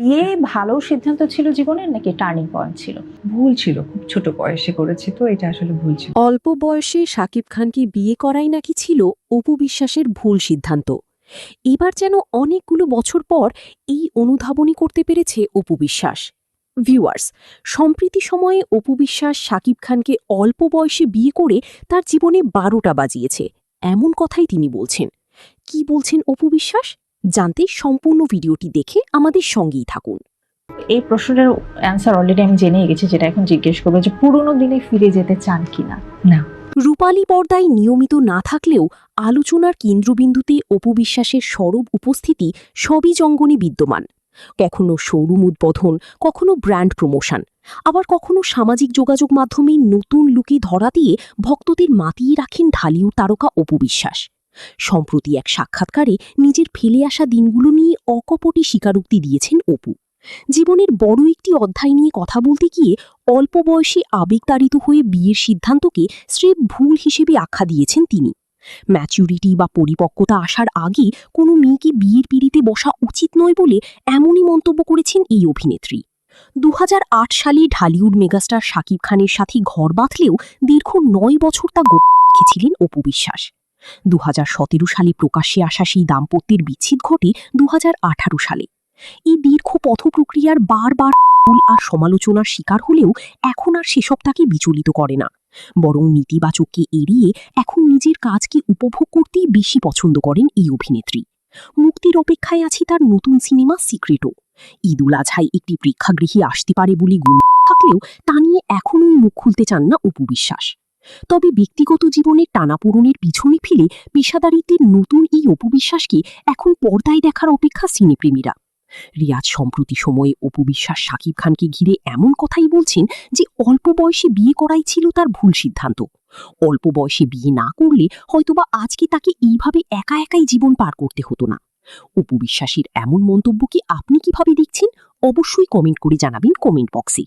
বিয়ে ভালো সিদ্ধান্ত ছিল জীবনের নাকি টার্নিং পয়েন্ট ছিল? ভুল ছিল, খুব ছোট বয়সে করেছি তো এটা আসলে ভুল ছিল। অল্প বয়সে শাকিব খানকে বিয়ে করাই নাকি ছিল অপু বিশ্বাসের ভুল সিদ্ধান্ত। এবার যেন অনেকগুলো বছর পর এই অনুধাবনী করতে পেরেছে অপু বিশ্বাস। ভিউয়ার্স, সম্প্রতি সময়ে অপু বিশ্বাস শাকিব খানকে অল্প বয়সে বিয়ে করে তার জীবনে ১২টা বাজিয়েছে, এমন কথাই তিনি বলছেন। কি বলছেন অপু বিশ্বাস? জানতে সম্পূর্ণ ভিডিওটি দেখে আমাদের সঙ্গেই থাকুন। এই প্রশ্নটার অ্যান্সার অলরেডি আমি জেনেই গেছি, যেটা এখন জিজ্ঞেস করবো যে পুরোনো দিনে ফিরে যেতে চান কিনা। না, রূপালী পর্দায় নিয়মিত না থাকলেও আলোচনার কেন্দ্রবিন্দুতে অপু বিশ্বাসের সরব উপস্থিতি সবই জঙ্গনে বিদ্যমান। কখনো শোরুম উদ্বোধন, কখনো ব্র্যান্ড প্রমোশন, আবার কখনো সামাজিক যোগাযোগ মাধ্যমে নতুন লুকে ধরা দিয়ে ভক্তদের মাতিয়ে রাখেন ঢালিউড তারকা অপু বিশ্বাস। সম্প্রতি এক সাক্ষাৎকারে নিজের ফেলে আসা দিনগুলো নিয়ে অকপটে স্বীকারোক্তি দিয়েছেন অপু। জীবনের বড় একটি অধ্যায় নিয়ে কথা বলতে গিয়ে অল্প বয়সে আবেগতাড়িত হয়ে বিয়ের সিদ্ধান্তকে স্রেফ ভুল হিসেবে আখ্যা দিয়েছেন তিনি। ম্যাচুরিটি বা পরিপক্কতা আসার আগে কোনো মেয়েকে বিয়ের পিঁড়িতে বসা উচিত নয় বলে এমনই মন্তব্য করেছেন এই অভিনেত্রী। ২০০৮ সালে ঢালিউড মেগাস্টার শাকিব খানের সাথে ঘর বাঁধলেও দীর্ঘ ৯ বছর তা গোপনে রেখেছিলেন অপু বিশ্বাস। ২০১৭ সালে প্রকাশ্যে আসা সেই দাম্পত্যের বিচ্ছেদ ঘটে ২০১৮ সালে। এই দীর্ঘ পথ প্রক্রিয়ার বারবার ভুল আর সমালোচনার শিকার হলেও এখন আর সেসব তাকে বিচলিত করে না, বরং নেতিবাচককে এড়িয়ে এখন নিজের কাজকে উপভোগ করতেই বেশি পছন্দ করেন এই অভিনেত্রী। মুক্তির অপেক্ষায় আছে তার নতুন সিনেমা সিক্রেটও। ঈদ উল আজহায় একটি প্রেক্ষাগৃহে আসতে পারে বলে গুঞ্জন থাকলেও তা নিয়ে এখনই মুখ খুলতে চান না অপু বিশ্বাস। তবে ব্যক্তিগত জীবনের টানাপোড়েনের পিছনে ফেলে পেশাদারিত্বের নতুন এই অপু বিশ্বাসকে এখন পর্দায় দেখার অপেক্ষা সিনেপ্রেমীরা। রিয়াজ সম্প্রতি সময়ে অপু বিশ্বাস শাকিব খানকে ঘিরে এমন কথাই বলছেন যে অল্প বয়সে বিয়ে করাই ছিল তার ভুল সিদ্ধান্ত। অল্প বয়সে বিয়ে না করলে হয়তোবা আজকে তাকে এইভাবে একা একাই জীবন পার করতে হতো না। অপু বিশ্বাসের এমন মন্তব্যকে আপনি কিভাবে দেখছেন? অবশ্যই কমেন্ট করে জানাবেন কমেন্ট বক্সে।